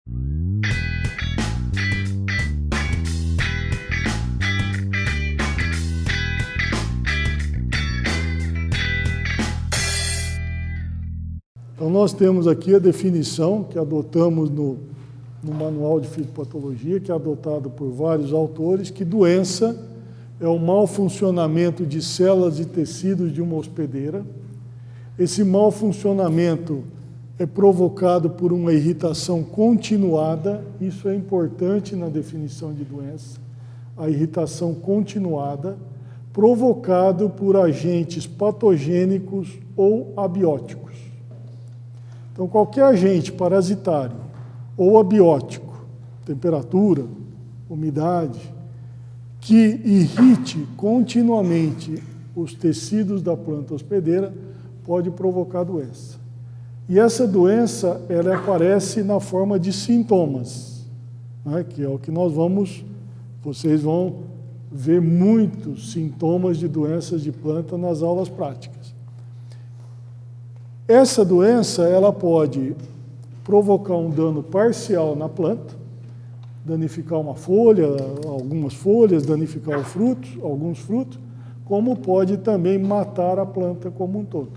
Então, nós temos aqui a definição que adotamos no Manual de Fitopatologia, que é adotado por vários autores, que doença é o mau funcionamento de células e tecidos de uma hospedeira. Esse mau funcionamento é provocado por uma irritação continuada, isso é importante na definição de doença, a irritação continuada, provocado por agentes patogênicos ou abióticos. Então, qualquer agente parasitário ou abiótico, temperatura, umidade, que irrite continuamente os tecidos da planta hospedeira, pode provocar doença. E essa doença, ela aparece na forma de sintomas, né, que é o que vocês vão ver muitos sintomas de doenças de planta nas aulas práticas. Essa doença, ela pode provocar um dano parcial na planta, danificar uma folha, algumas folhas, danificar alguns frutos, como pode também matar a planta como um todo.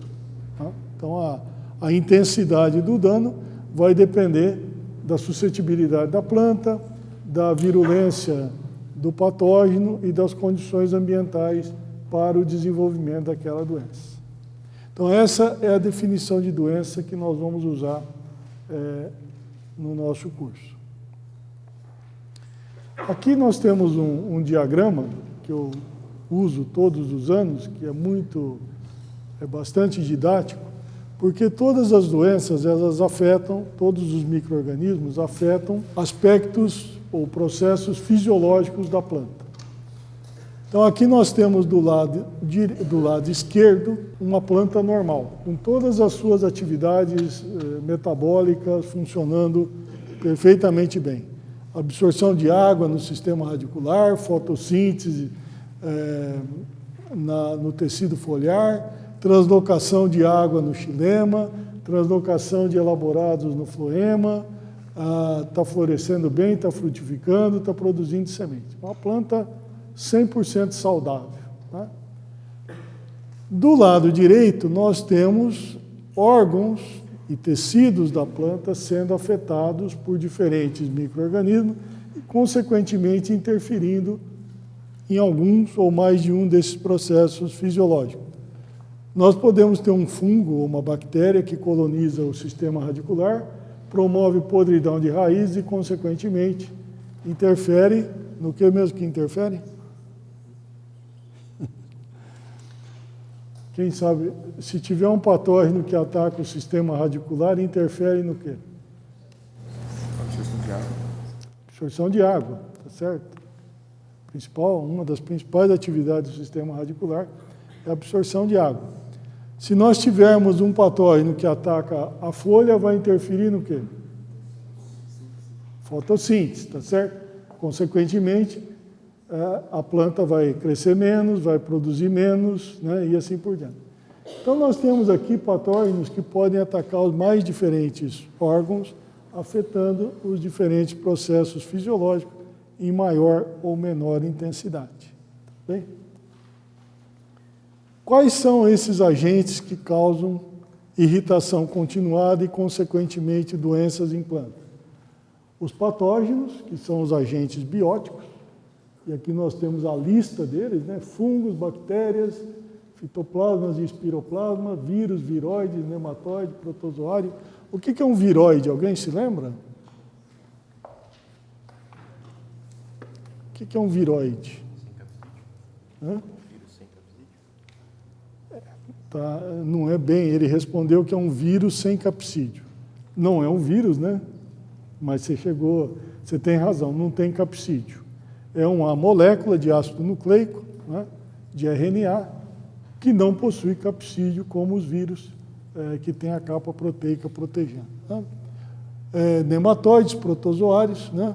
Tá? Então, a intensidade do dano vai depender da suscetibilidade da planta, da virulência do patógeno e das condições ambientais para o desenvolvimento daquela doença. Então, essa é a definição de doença que nós vamos usar no nosso curso. Aqui nós temos um diagrama que eu uso todos os anos, que é bastante didático, porque todas as doenças, elas afetam, todos os micro-organismos afetam aspectos ou processos fisiológicos da planta. Então, aqui nós temos do lado esquerdo uma planta normal, com todas as suas atividades metabólicas funcionando perfeitamente bem. Absorção de água no sistema radicular, fotossíntese no tecido foliar, translocação de água no xilema, translocação de elaborados no floema, está florescendo bem, está frutificando, está produzindo semente. Uma planta 100% saudável. Né? Do lado direito, nós temos órgãos e tecidos da planta sendo afetados por diferentes micro-organismos e, consequentemente, interferindo em alguns ou mais de um desses processos fisiológicos. Nós podemos ter um fungo ou uma bactéria que coloniza o sistema radicular, promove podridão de raiz e, consequentemente, interfere no que mesmo que interfere? Quem sabe, se tiver um patógeno que ataca o sistema radicular, interfere no quê? Absorção de água. Absorção de água, tá certo? Uma das principais atividades do sistema radicular é a absorção de água. Se nós tivermos um patógeno que ataca a folha, vai interferir no quê? Fotossíntese, tá certo? Consequentemente, a planta vai crescer menos, vai produzir menos, né, e assim por diante. Então, nós temos aqui patógenos que podem atacar os mais diferentes órgãos, afetando os diferentes processos fisiológicos em maior ou menor intensidade. Tá bem? Quais são esses agentes que causam irritação continuada e, consequentemente, doenças em planta? Os patógenos, que são os agentes bióticos, e aqui nós temos a lista deles, né? Fungos, bactérias, fitoplasmas e espiroplasma, vírus, viroides, nematóide, protozoário. O que é um viroide? Alguém se lembra? O que é um viroide? Hã? Tá, não é bem, ele respondeu que é um vírus sem capsídio. Não é um vírus, né? Mas você tem razão, não tem capsídio. É uma molécula de ácido nucleico, né, de RNA, que não possui capsídio como os vírus que têm a capa proteica protegendo. Né? Nematóides, protozoários, né?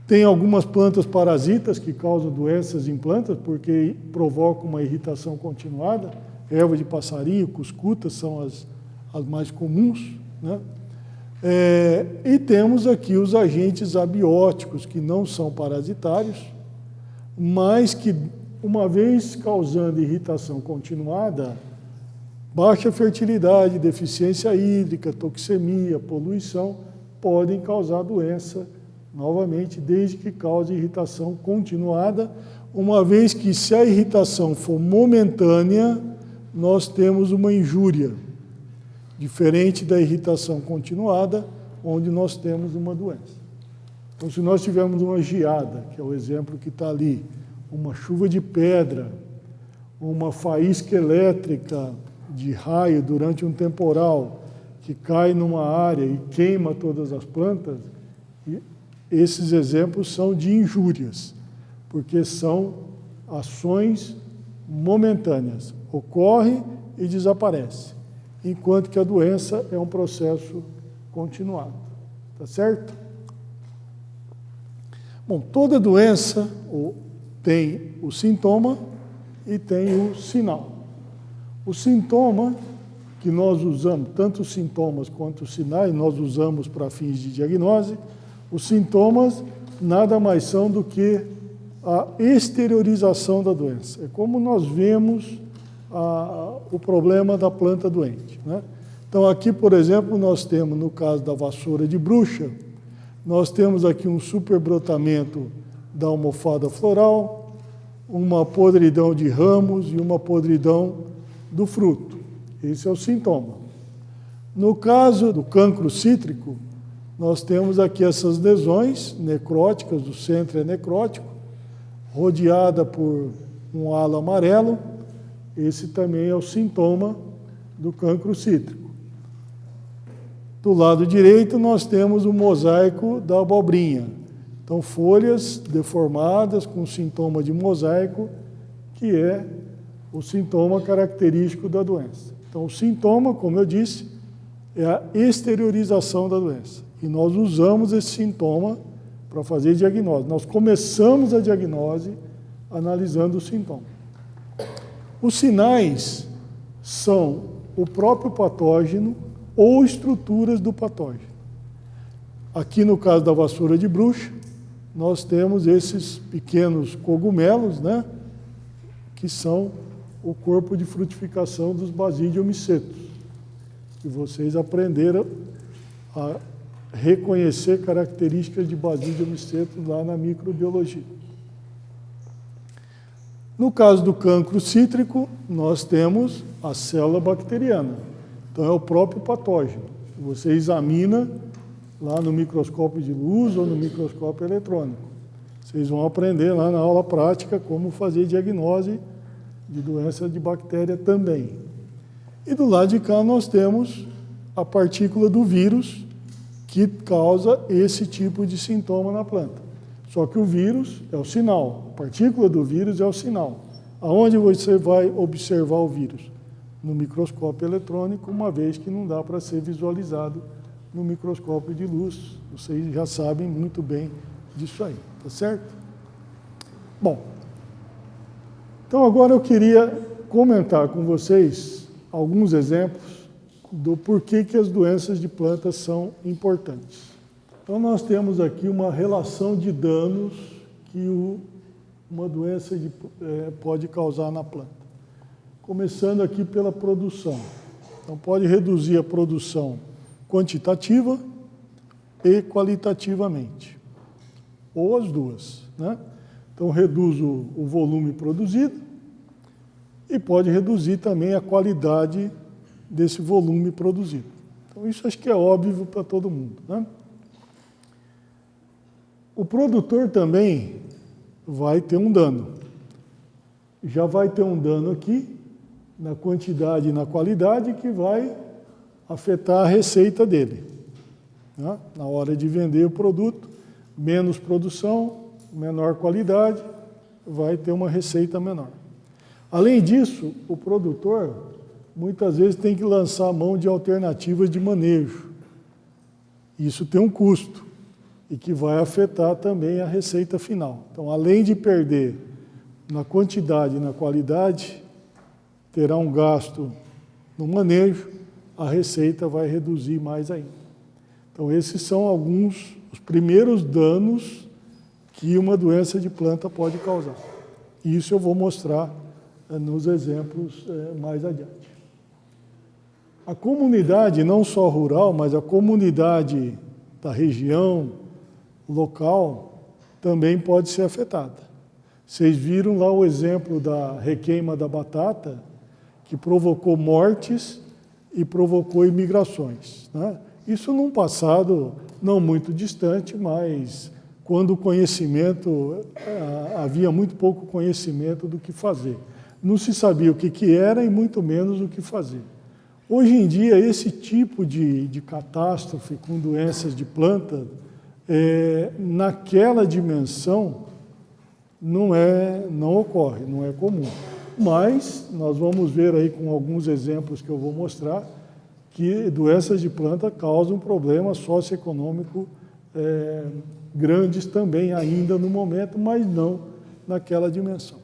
Tem algumas plantas parasitas que causam doenças em plantas porque provocam uma irritação continuada. Erva de passarinho, cuscuta são as mais comuns, né? E temos aqui os agentes abióticos, que não são parasitários, mas que, uma vez causando irritação continuada, baixa fertilidade, deficiência hídrica, toxemia, poluição, podem causar doença, novamente, desde que cause irritação continuada, uma vez que, se a irritação for momentânea, nós temos uma injúria, diferente da irritação continuada, onde nós temos uma doença. Então, se nós tivermos uma geada, que é o exemplo que está ali, uma chuva de pedra, uma faísca elétrica de raio durante um temporal, que cai numa área e queima todas as plantas, esses exemplos são de injúrias, porque são ações momentâneas, ocorre e desaparece, enquanto que a doença é um processo continuado. Tá certo? Bom, toda doença tem o sintoma e tem o sinal. O sintoma que nós usamos, tanto os sintomas quanto os sinais, nós usamos para fins de diagnose. Os sintomas nada mais são do que a exteriorização da doença. É como nós vemos o problema da planta doente, né? Então, aqui, por exemplo, nós temos, no caso da vassoura de bruxa, nós temos aqui um superbrotamento da almofada floral, uma podridão de ramos e uma podridão do fruto. Esse é o sintoma. No caso do cancro cítrico, nós temos aqui essas lesões necróticas, o centro é necrótico, rodeada por um halo amarelo. Esse também é o sintoma do cancro cítrico. Do lado direito, nós temos o mosaico da abobrinha. Então, folhas deformadas com sintoma de mosaico, que é o sintoma característico da doença. Então, o sintoma, como eu disse, é a exteriorização da doença. E nós usamos esse sintoma para fazer diagnose. Nós começamos a diagnose analisando o sintoma. Os sinais são o próprio patógeno ou estruturas do patógeno. Aqui, no caso da vassoura de bruxa, nós temos esses pequenos cogumelos, né, que são o corpo de frutificação dos basidiomicetos, que vocês aprenderam a reconhecer características de basidiomicetos lá na microbiologia. No caso do cancro cítrico, nós temos a célula bacteriana. Então, é o próprio patógeno. Você examina lá no microscópio de luz ou no microscópio eletrônico. Vocês vão aprender lá na aula prática como fazer diagnose de doença de bactéria também. E do lado de cá nós temos a partícula do vírus que causa esse tipo de sintoma na planta. Só que o vírus é o sinal, a partícula do vírus é o sinal. Aonde você vai observar o vírus? No microscópio eletrônico, uma vez que não dá para ser visualizado no microscópio de luz. Vocês já sabem muito bem disso aí, tá certo? Bom, então agora eu queria comentar com vocês alguns exemplos do porquê que as doenças de plantas são importantes. Então nós temos aqui uma relação de danos que uma doença pode causar na planta. Começando aqui pela produção. Então pode reduzir a produção quantitativa e qualitativamente, ou as duas, né? Então reduz o volume produzido e pode reduzir também a qualidade desse volume produzido. Então isso acho que é óbvio para todo mundo, né? O produtor também vai ter um dano. Já vai ter um dano aqui na quantidade e na qualidade que vai afetar a receita dele, né? Na hora de vender o produto, menos produção, menor qualidade, vai ter uma receita menor. Além disso, o produtor muitas vezes tem que lançar a mão de alternativas de manejo. Isso tem um custo e que vai afetar também a receita final. Então, além de perder na quantidade e na qualidade, terá um gasto no manejo, a receita vai reduzir mais ainda. Então, esses são alguns, os primeiros danos que uma doença de planta pode causar. Isso eu vou mostrar nos exemplos mais adiante. A comunidade, não só rural, mas a comunidade da região, local, também pode ser afetada. Vocês viram lá o exemplo da requeima da batata, que provocou mortes e provocou imigrações, né? Isso num passado não muito distante, mas quando o conhecimento, havia muito pouco conhecimento do que fazer. Não se sabia o que era e muito menos o que fazer. Hoje em dia, esse tipo de catástrofe com doenças de planta, naquela dimensão, não ocorre, não é comum. Mas nós vamos ver aí com alguns exemplos que eu vou mostrar que doenças de planta causam problemas socioeconômicos grandes também ainda no momento, mas não naquela dimensão.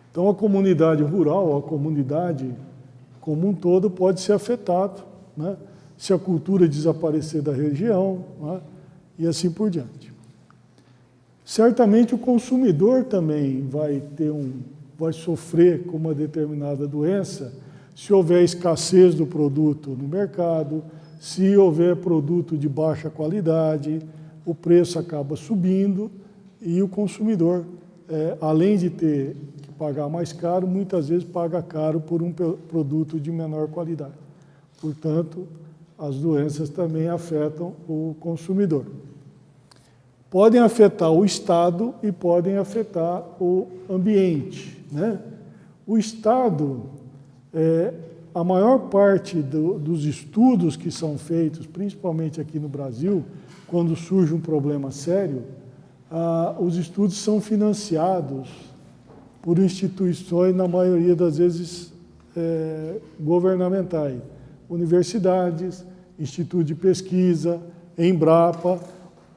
Então a comunidade rural, a comunidade como um todo pode ser afetada, né? Se a cultura desaparecer da região, né? E assim por diante. Certamente o consumidor também vai sofrer com uma determinada doença se houver escassez do produto no mercado, se houver produto de baixa qualidade, o preço acaba subindo e o consumidor, além de ter que pagar mais caro, muitas vezes paga caro por um produto de menor qualidade. Portanto, as doenças também afetam o consumidor. Podem afetar o Estado e podem afetar o ambiente, né? O Estado, a maior parte dos estudos que são feitos, principalmente aqui no Brasil, quando surge um problema sério, os estudos são financiados por instituições, na maioria das vezes, governamentais, universidades, instituto de pesquisa, Embrapa.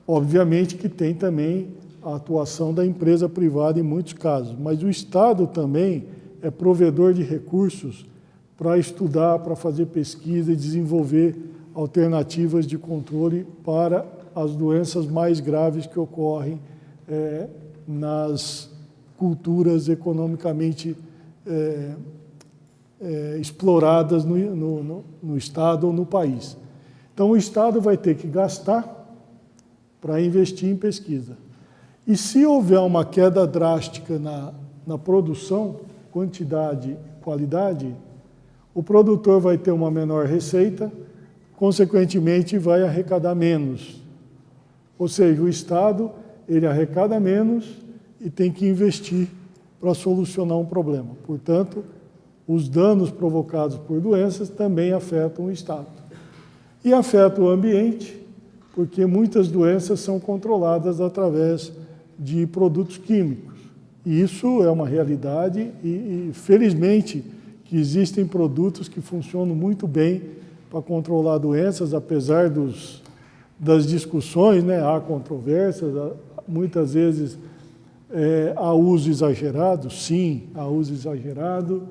Obviamente que tem também a atuação da empresa privada em muitos casos, mas o Estado também é provedor de recursos para estudar, para fazer pesquisa e desenvolver alternativas de controle para as doenças mais graves que ocorrem nas culturas economicamente exploradas no Estado ou no país. Então, o Estado vai ter que gastar para investir em pesquisa. E se houver uma queda drástica na produção, quantidade e qualidade, o produtor vai ter uma menor receita, consequentemente vai arrecadar menos. Ou seja, o Estado, ele arrecada menos e tem que investir para solucionar um problema. Portanto, os danos provocados por doenças também afetam o Estado. E afetam o ambiente, porque muitas doenças são controladas através de produtos químicos. E isso é uma realidade e felizmente, que existem produtos que funcionam muito bem para controlar doenças, apesar das discussões, né? Há controvérsias, muitas vezes há uso exagerado, sim, há uso exagerado,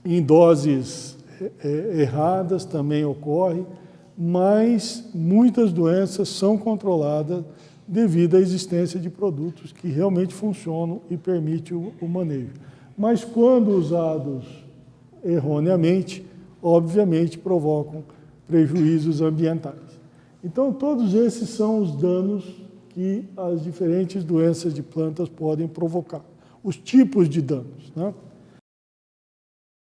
em doses erradas também ocorre, mas muitas doenças são controladas devido à existência de produtos que realmente funcionam e permitem o manejo. Mas quando usados erroneamente, obviamente provocam prejuízos ambientais. Então, todos esses são os danos que as diferentes doenças de plantas podem provocar. Os tipos de danos, né?